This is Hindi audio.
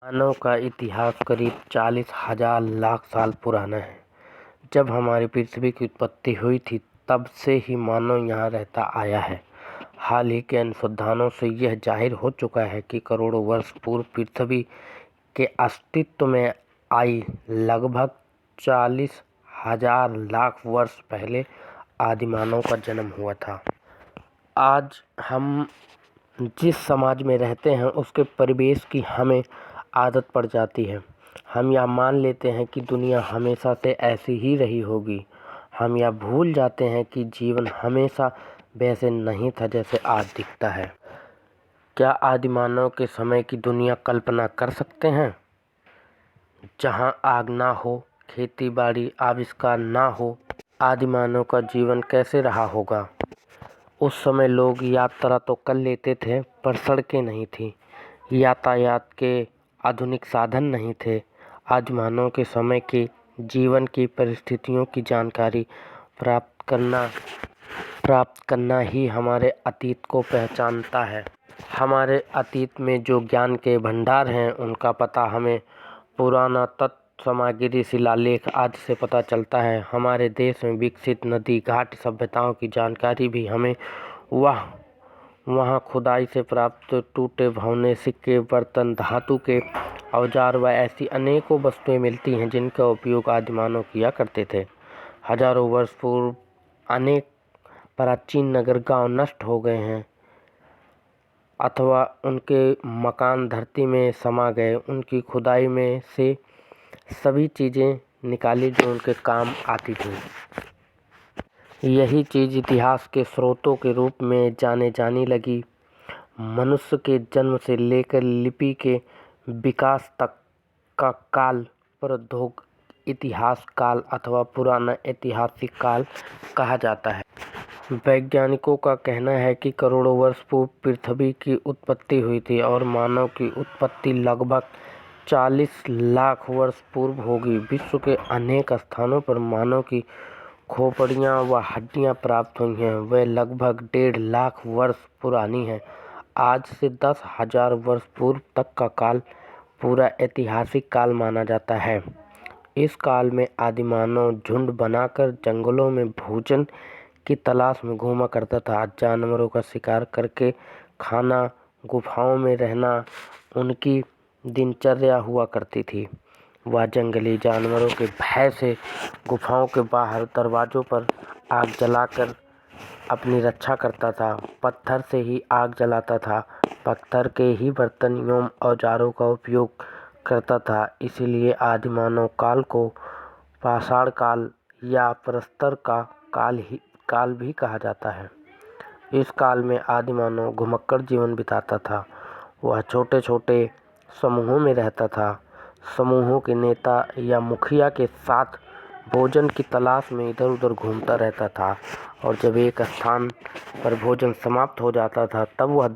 मानव का इतिहास करीब 40,000 लाख साल पुराना है। जब हमारी पृथ्वी की उत्पत्ति हुई थी तब से ही मानव यहाँ रहता आया है। हाल ही के अनुसंधानों से यह जाहिर हो चुका है कि करोड़ों वर्ष पूर्व पृथ्वी के अस्तित्व में आई लगभग 40,000 लाख वर्ष पहले आदिमानव का जन्म हुआ था। आज हम जिस समाज में रहते हैं उसके परिवेश की हमें आदत पड़ जाती है। हम यह मान लेते हैं कि दुनिया हमेशा से ऐसी ही रही होगी। हम यह भूल जाते हैं कि जीवन हमेशा वैसे नहीं था जैसे आज दिखता है। क्या आदिमानव के समय की दुनिया कल्पना कर सकते हैं, जहां आग ना हो, खेती बाड़ी आविष्कार ना हो? आदिमानव का जीवन कैसे रहा होगा? उस समय लोग यात्रा तो कर लेते थे पर सड़कें नहीं थी, यातायात के आधुनिक साधन नहीं थे। आज मानव के समय के जीवन की परिस्थितियों की जानकारी प्राप्त करना ही हमारे अतीत को पहचानता है। हमारे अतीत में जो ज्ञान के भंडार हैं उनका पता हमें पुरातत्व सामग्री, शिलालेख आदि से पता चलता है। हमारे देश में विकसित नदी घाट सभ्यताओं की जानकारी भी हमें वहाँ खुदाई से प्राप्त टूटे भवने, सिक्के, बर्तन, धातु के औजार व ऐसी अनेकों वस्तुएं मिलती हैं जिनका उपयोग आदिमानव किया करते थे। हजारों वर्ष पूर्व अनेक प्राचीन नगर गांव नष्ट हो गए हैं अथवा उनके मकान धरती में समा गए। उनकी खुदाई में से सभी चीज़ें निकाली जो उनके काम आती थी। यही चीज़ इतिहास के स्रोतों के रूप में जाने लगी। मनुष्य के जन्म से लेकर लिपि के विकास तक का काल प्रौद्योगिक इतिहास काल अथवा पुराना ऐतिहासिक काल कहा जाता है। वैज्ञानिकों का कहना है कि करोड़ों वर्ष पूर्व पृथ्वी की उत्पत्ति हुई थी और मानव की उत्पत्ति लगभग 40 लाख वर्ष पूर्व होगी। विश्व के अनेक स्थानों पर मानव की खोपड़ियाँ व हड्डियाँ प्राप्त हुई हैं। वे लगभग 1.5 लाख वर्ष पुरानी हैं। आज से 10,000 वर्ष पूर्व तक का काल पूरा ऐतिहासिक काल माना जाता है। इस काल में आदिमानव झुंड बनाकर जंगलों में भोजन की तलाश में घूमा करता था। जानवरों का शिकार करके खाना, गुफाओं में रहना उनकी दिनचर्या हुआ करती थी। वह जंगली जानवरों के भय से गुफाओं के बाहर दरवाज़ों पर आग जलाकर अपनी रक्षा करता था। पत्थर से ही आग जलाता था, पत्थर के ही बर्तन एवं औजारों का उपयोग करता था। इसीलिए आदिमानव काल को पाषाण काल या प्रस्तर का काल भी कहा जाता है। इस काल में आदिमानव घुमक्कड़ जीवन बिताता था। वह छोटे छोटे समूहों में रहता था। समूहों के नेता या मुखिया के साथ भोजन की तलाश में इधर उधर घूमता रहता था और जब एक स्थान पर भोजन समाप्त हो जाता था तब वह